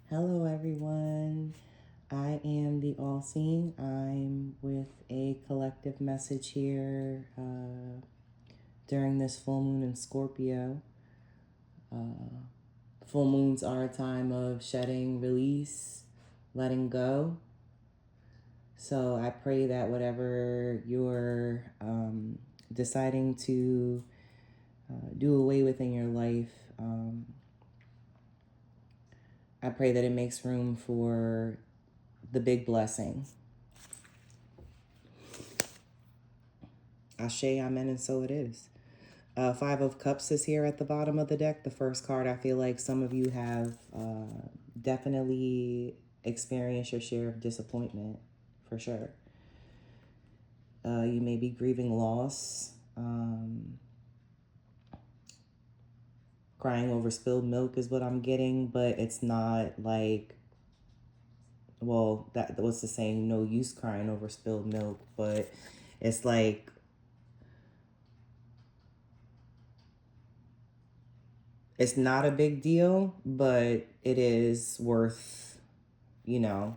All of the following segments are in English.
Hello, everyone. I am the All Seeing. I'm with a collective message here during this full moon in Scorpio. Full moons are a time of shedding, release, letting go. So I pray that whatever you're deciding to do away with in your life, I pray that it makes room for the big blessing. Ashe, amen, and so it is. Five of Cups is here at the bottom of the deck. The first card, I feel like some of you have definitely experienced your share of disappointment, for sure. You may be grieving loss, crying over spilled milk is what I'm getting, but it's not like, well, that was the saying, no use crying over spilled milk, but it's like, it's not a big deal, but it is worth, your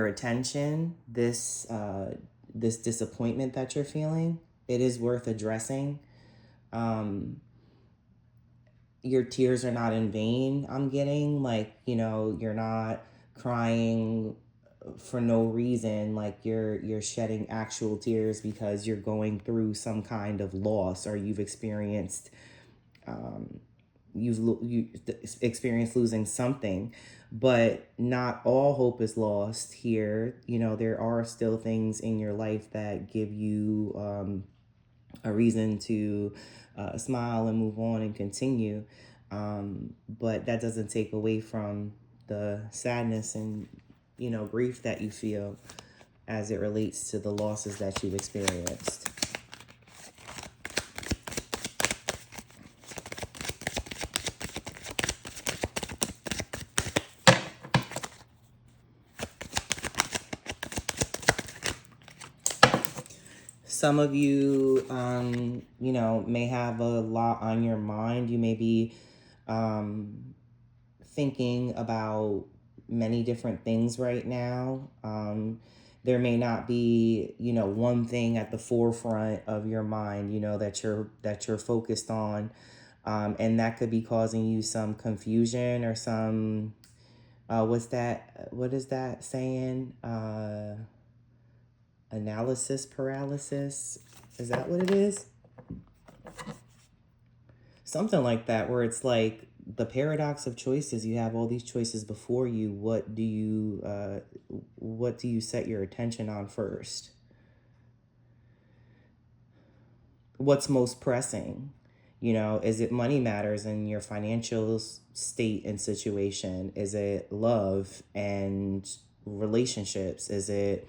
attention. This disappointment that you're feeling, it is worth addressing. Your tears are not in vain. I'm getting you're not crying for no reason, like you're shedding actual tears because you're going through some kind of loss, or you've experienced you experienced losing something. But not all hope is lost here. There are still things in your life that give you a reason to smile and move on and continue. But that doesn't take away from the sadness and, grief that you feel as it relates to the losses that you've experienced. Some of you, may have a lot on your mind. You may be thinking about many different things right now. There may not be, one thing at the forefront of your mind, that you're focused on, and that could be causing you some confusion or some, what is that saying? Analysis paralysis. Is that what it is? Something like that, where it's like the paradox of choices. You have all these choices before you. What do you set your attention on first? What's most pressing? Is it money matters in your financial state and situation? Is it love and relationships? Is it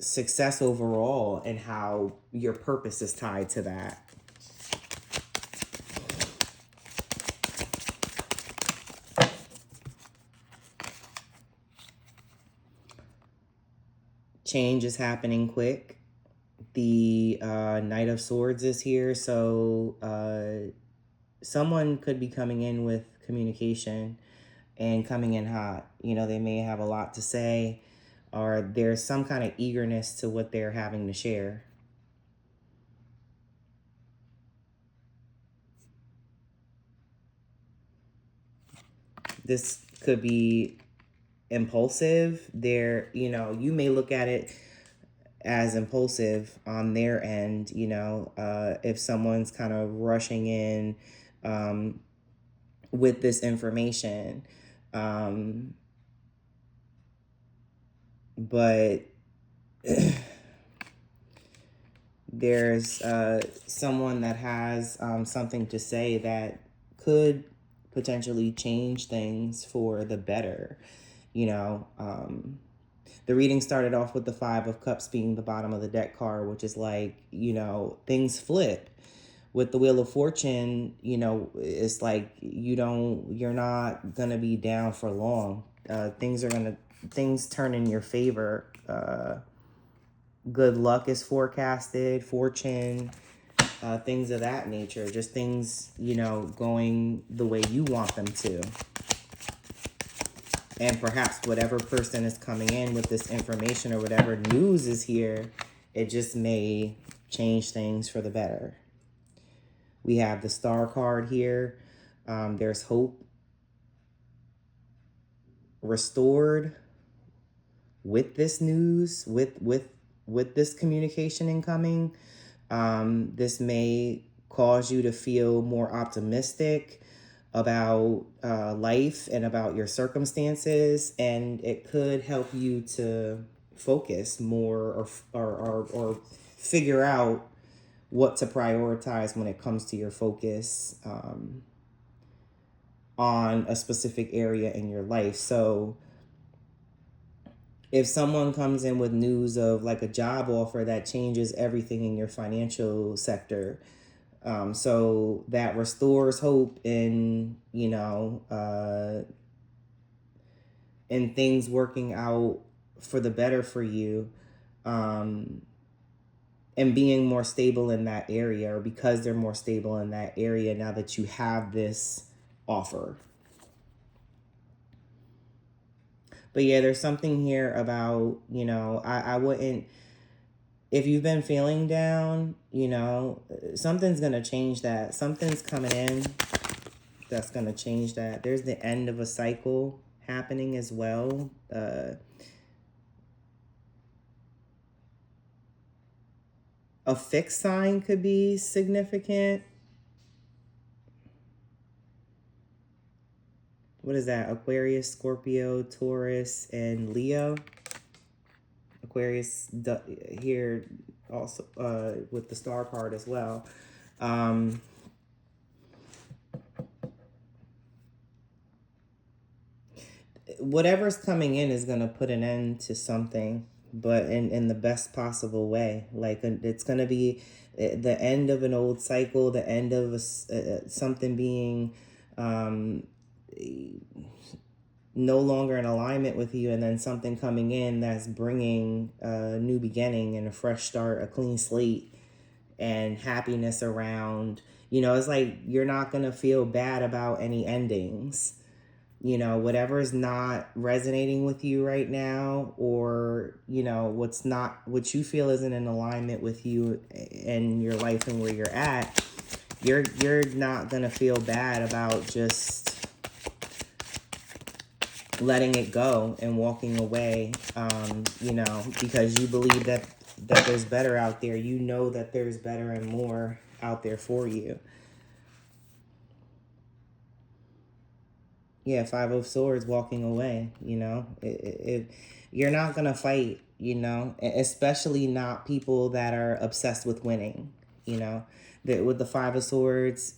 success overall, and how your purpose is tied to that? Change is happening quick. The Knight of Swords is here, so someone could be coming in with communication and coming in hot. They may have a lot to say, or there's some kind of eagerness to what they're having to share. This could be impulsive. You may look at it as impulsive on their end, if someone's kind of rushing in with this information. But there's someone that has something to say that could potentially change things for the better. The reading started off with the Five of Cups being the bottom of the deck card, which is like, things flip. With the Wheel of Fortune, it's like you're not gonna be down for long. Things turn in your favor. Good luck is forecasted, fortune, things of that nature, just things, going the way you want them to. And perhaps whatever person is coming in with this information or whatever news is here, it just may change things for the better. We have the star card here. There's hope restored with this news, with this communication incoming. This may cause you to feel more optimistic about life and about your circumstances, and it could help you to focus more or figure out what to prioritize when it comes to your focus on a specific area in your life. So if someone comes in with news of like a job offer that changes everything in your financial sector, so that restores hope in things working out for the better for you, and being more stable in that area, or because they're more stable in that area now that you have this offer. But yeah, there's something here about, I wouldn't, if you've been feeling down, something's going to change that. Something's coming in that's going to change that. There's the end of a cycle happening as well. A fixed sign could be significant. What is that? Aquarius, Scorpio, Taurus, and Leo. Aquarius here also with the star card as well. Whatever's coming in is going to put an end to something, but in the best possible way. Like it's going to be the end of an old cycle, the end of something being no longer in alignment with you, and then something coming in that's bringing a new beginning and a fresh start, a clean slate, and happiness around. It's like you're not going to feel bad about any endings. Whatever is not resonating with you right now, or what you feel isn't in alignment with you and your life and where you're at, you're not going to feel bad about just letting it go and walking away, because you believe that there's better out there. That there's better and more out there for you. Yeah, Five of Swords, walking away. You're not gonna fight. Especially not people that are obsessed with winning. That with the Five of Swords,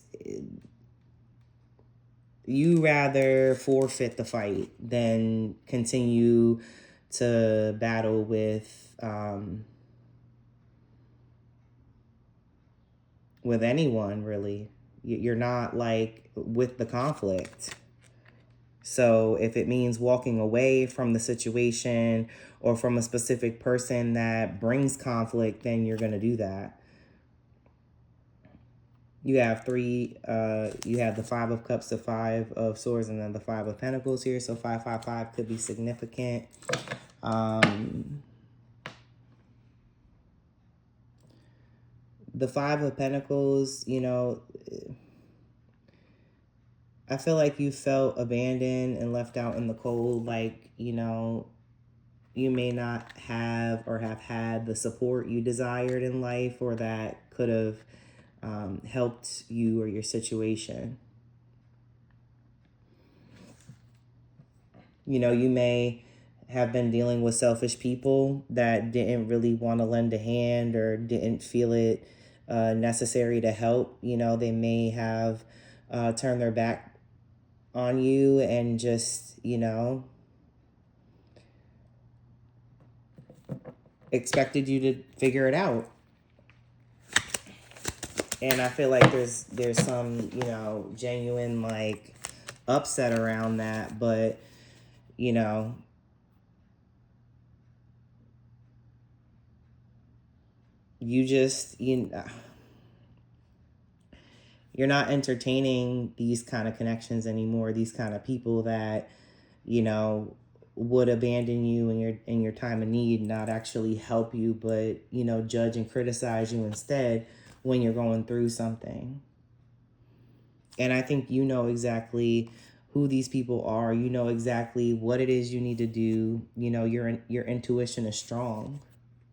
you rather forfeit the fight than continue to battle with anyone, really. You're not like with the conflict. So if it means walking away from the situation or from a specific person that brings conflict, then you're going to do that. You have you have the Five of Cups, the Five of Swords, and then the Five of Pentacles here. So 555 could be significant. The Five of Pentacles, I feel like you felt abandoned and left out in the cold. Like, you may not have or have had the support you desired in life, or that could have helped you or your situation. You may have been dealing with selfish people that didn't really want to lend a hand or didn't feel it necessary to help. They may have turned their back on you and just, expected you to figure it out. And I feel like there's some, genuine like upset around that, but you just, You're not entertaining these kind of connections anymore, these kind of people that, you know, would abandon you in your time of need, not actually help you, but, you know, judge and criticize you instead when you're going through something. And I think you know exactly who these people are. You know exactly what it is you need to do. You know, your intuition is strong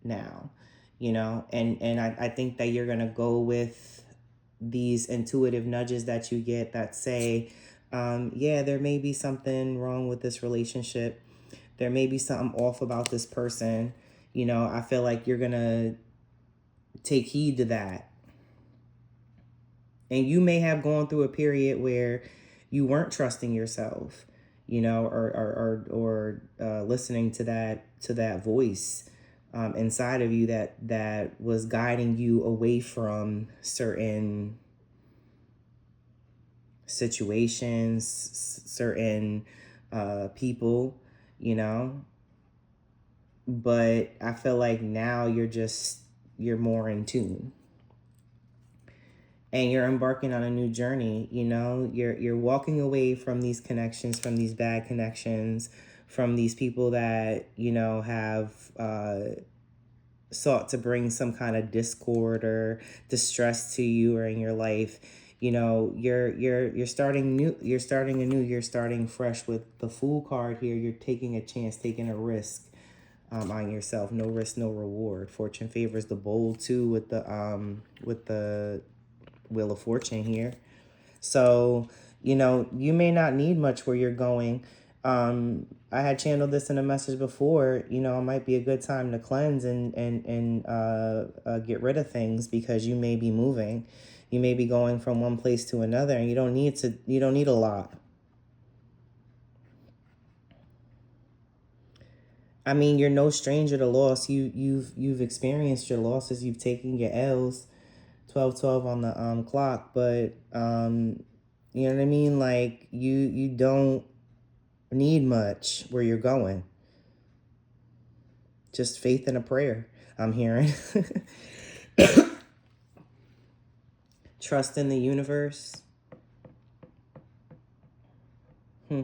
now, you know, and I think that you're gonna go with these intuitive nudges that you get that say, yeah, there may be something wrong with this relationship. There may be something off about this person. You know, I feel like you're gonna take heed to that. And you may have gone through a period where you weren't trusting yourself, you know, or listening to that voice inside of you that was guiding you away from certain situations, certain people, you know. But I feel like now you're more in tune, and you're embarking on a new journey. You know, you're walking away from these connections, from these bad connections, from these people that, you know, have sought to bring some kind of discord or distress to you or in your life. You know, you're starting new, you're starting anew, you're starting fresh with the Fool card here. You're taking a chance, taking a risk on yourself. No risk, no reward. Fortune favors the bold too with the Wheel of Fortune here. So, you know, you may not need much where you're going. I had channeled this in a message before. You know, it might be a good time to cleanse and get rid of things, because you may be moving. You may be going from one place to another, and you don't need a lot. I mean, you're no stranger to loss. You've experienced your losses. You've taken your L's. 12:12 on the clock, but you know what I mean? Like you don't need much where you're going. Just faith and a prayer, I'm hearing. Trust in the universe. Hmm.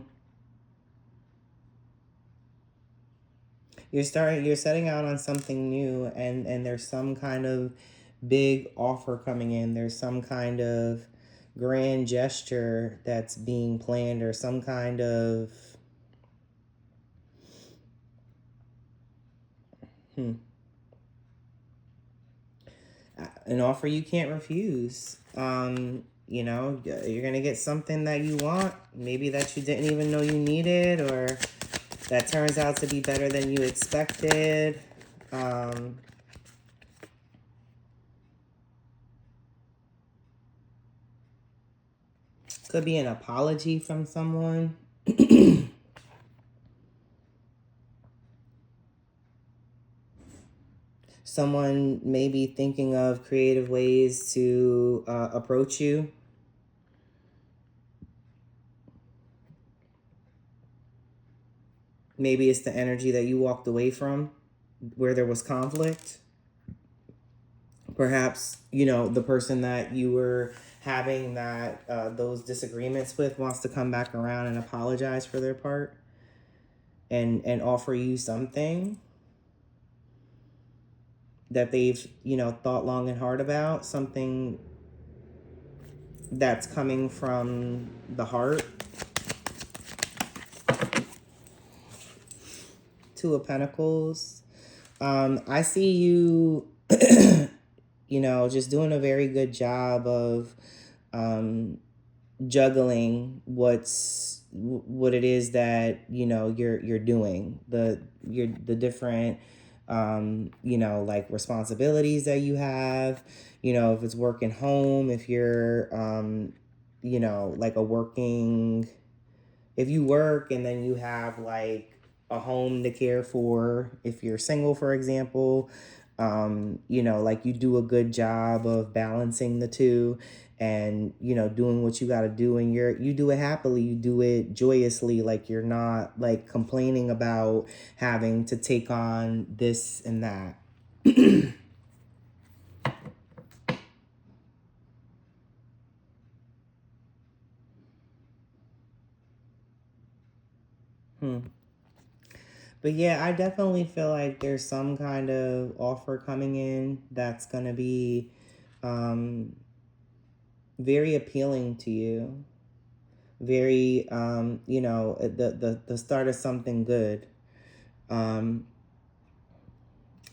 You're setting out on something new, and there's some kind of big offer coming in. There's some kind of grand gesture that's being planned, or some kind of an offer you can't refuse. You know, you're gonna get something that you want, maybe that you didn't even know you needed, or that turns out to be better than you expected. Um, could be an apology from someone. Someone may be thinking of creative ways to approach you. Maybe it's the energy that you walked away from where there was conflict. Perhaps, you know, the person that you were having that those disagreements with wants to come back around and apologize for their part, and offer you something that they've, you know, thought long and hard about, something that's coming from the heart. Two of Pentacles. I see you, you know, just doing a very good job of juggling what it is that, you know, you're doing, the different you know, like responsibilities that you have. You know, if it's working home, if you're you know, like a working, if you work and then you have like a home to care for, if you're single, for example, you know, like you do a good job of balancing the two, and, you know, doing what you got to do, and you do it happily, you do it joyously, like you're not like complaining about having to take on this and that. But yeah, I definitely feel like there's some kind of offer coming in that's going to be um, very appealing to you. Very, the start of something good. Um,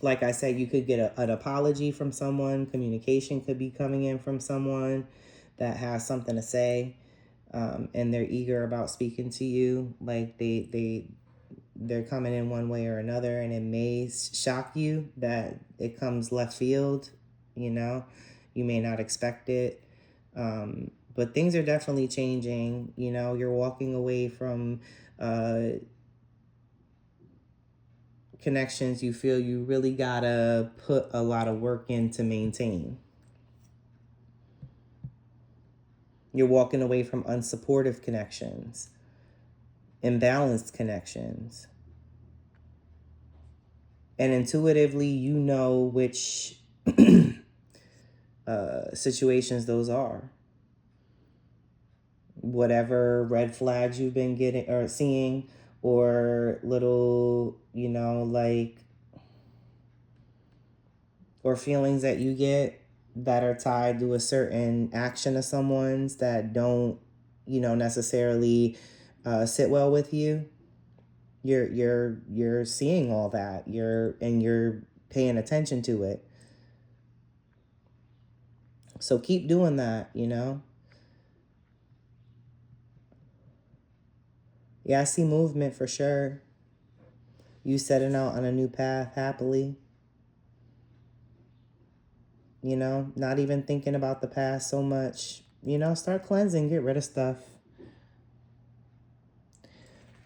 like I said, you could get an apology from someone. Communication could be coming in from someone that has something to say, and they're eager about speaking to you. Like they're coming in one way or another, and it may shock you that it comes left field. You know, you may not expect it, but things are definitely changing. You know, you're walking away from connections you feel you really gotta put a lot of work in to maintain. You're walking away from unsupportive connections, imbalanced connections, and intuitively you know which situations those are. Whatever red flags you've been getting or seeing, or little, or feelings that you get that are tied to a certain action of someone's that don't, necessarily sit well with you. You're seeing all that. You're paying attention to it. So keep doing that. Yeah, I see movement for sure. You setting out on a new path happily. Not even thinking about the past so much. Start cleansing, get rid of stuff.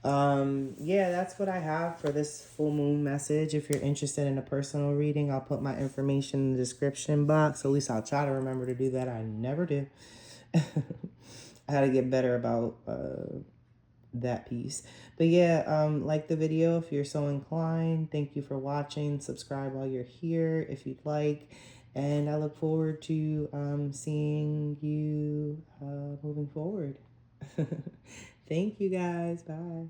Yeah, that's what I have for this full moon message. If you're interested in a personal reading, I'll put my information in the description box. At least I'll try to remember to do that. I never do. I had to get better about that piece. But yeah, like the video if you're so inclined. Thank you for watching. Subscribe while you're here if you'd like. And I look forward to seeing you moving forward. Thank you guys. Bye.